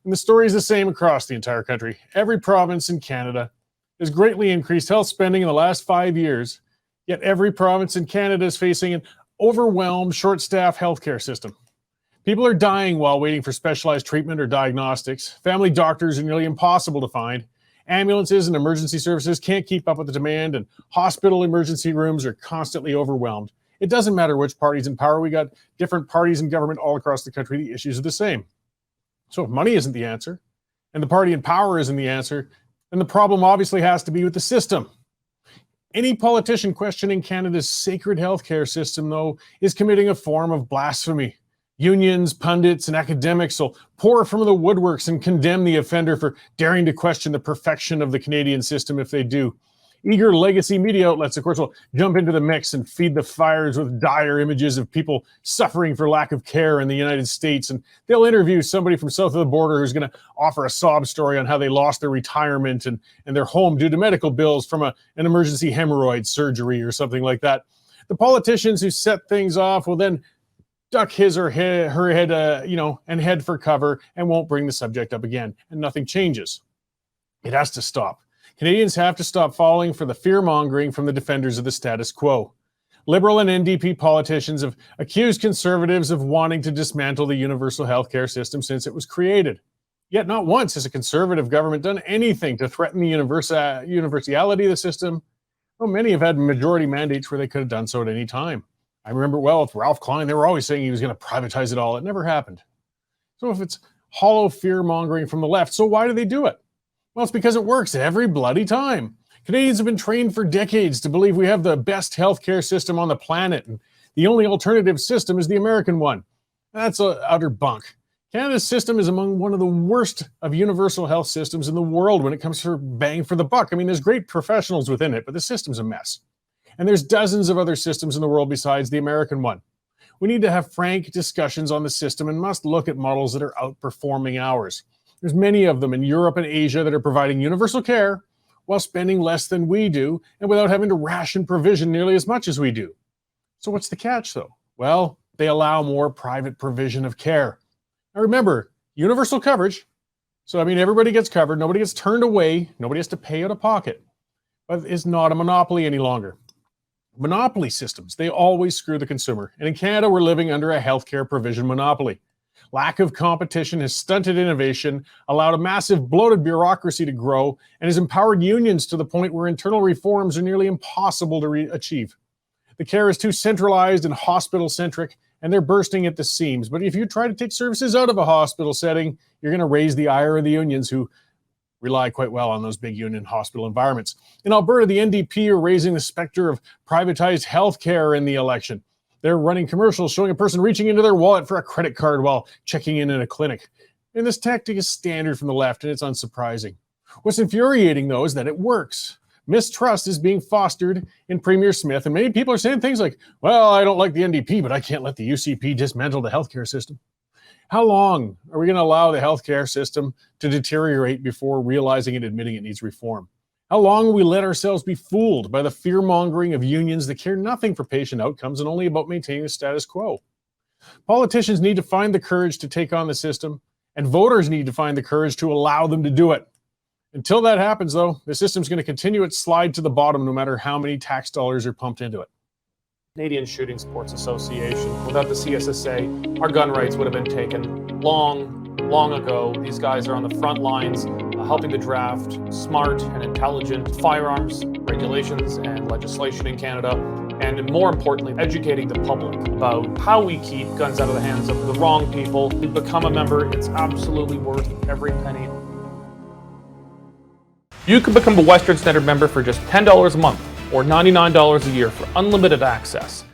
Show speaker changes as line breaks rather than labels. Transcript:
And the story is the same across the entire country. Every province in Canada has greatly increased health spending in the last 5 years, yet every province in Canada is facing an overwhelmed, short-staffed healthcare system. People are dying while waiting for specialized treatment or diagnostics. Family doctors are nearly impossible to find. Ambulances and emergency services can't keep up with the demand, and hospital emergency rooms are constantly overwhelmed. It doesn't matter which party's in power. We got different parties in government all across the country. The issues are the same. So if money isn't the answer, and the party in power isn't the answer, then the problem obviously has to be with the system. Any politician questioning Canada's sacred healthcare system, though, is committing a form of blasphemy. Unions, pundits, and academics will pour from the woodworks and condemn the offender for daring to question the perfection of the Canadian system if they do. Eager legacy media outlets, of course, will jump into the mix and feed the fires with dire images of people suffering for lack of care in the United States. And they'll interview somebody from south of the border who's going to offer a sob story on how they lost their retirement and their home due to medical bills from an emergency hemorrhoid surgery or something like that. The politicians who set things off will then duck his or her head, and head for cover and won't bring the subject up again. And nothing changes. It has to stop. Canadians have to stop falling for the fear-mongering from the defenders of the status quo. Liberal and NDP politicians have accused Conservatives of wanting to dismantle the universal healthcare system since it was created. Yet not once has a Conservative government done anything to threaten the universality of the system. Well, many have had majority mandates where they could have done so at any time. I remember well with Ralph Klein, they were always saying he was going to privatize it all. It never happened. So if it's hollow fear-mongering from the left, so why do they do it? Well, it's because it works every bloody time. Canadians have been trained for decades to believe we have the best healthcare system on the planet, and the only alternative system is the American one. That's utter bunk. Canada's system is among one of the worst of universal health systems in the world when it comes to bang for the buck. I mean, there's great professionals within it, but the system's a mess. And there's dozens of other systems in the world besides the American one. We need to have frank discussions on the system and must look at models that are outperforming ours. There's many of them in Europe and Asia that are providing universal care while spending less than we do and without having to ration provision nearly as much as we do. So what's the catch, though? Well, they allow more private provision of care. Now remember, universal coverage. So, everybody gets covered. Nobody gets turned away. Nobody has to pay out of pocket. But it's not a monopoly any longer. Monopoly systems, they always screw the consumer. And in Canada, we're living under a healthcare provision monopoly. Lack of competition has stunted innovation, allowed a massive bloated bureaucracy to grow, and has empowered unions to the point where internal reforms are nearly impossible to achieve. The care is too centralized and hospital-centric, and they're bursting at the seams. But if you try to take services out of a hospital setting, you're going to raise the ire of the unions who rely quite well on those big union hospital environments. In Alberta, the NDP are raising the specter of privatized healthcare in the election. They're running commercials showing a person reaching into their wallet for a credit card while checking in a clinic. And this tactic is standard from the left, and it's unsurprising. What's infuriating, though, is that it works. Mistrust is being fostered in Premier Smith, and many people are saying things like, well, I don't like the NDP, but I can't let the UCP dismantle the healthcare system. How long are we going to allow the healthcare system to deteriorate before realizing and admitting it needs reform? How long will we let ourselves be fooled by the fear-mongering of unions that care nothing for patient outcomes and only about maintaining the status quo? Politicians need to find the courage to take on the system, and voters need to find the courage to allow them to do it. Until that happens, though, the system's going to continue its slide to the bottom no matter how many tax dollars are pumped into it.
Canadian Shooting Sports Association. Without the CSSA, our gun rights would have been taken long ago. These guys are on the front lines helping to draft smart and intelligent firearms regulations and legislation in Canada, and more importantly, educating the public about how we keep guns out of the hands of the wrong people. To become a member, it's absolutely worth every penny. You can become a Western Standard member for just $10 a month or $99 a year for unlimited access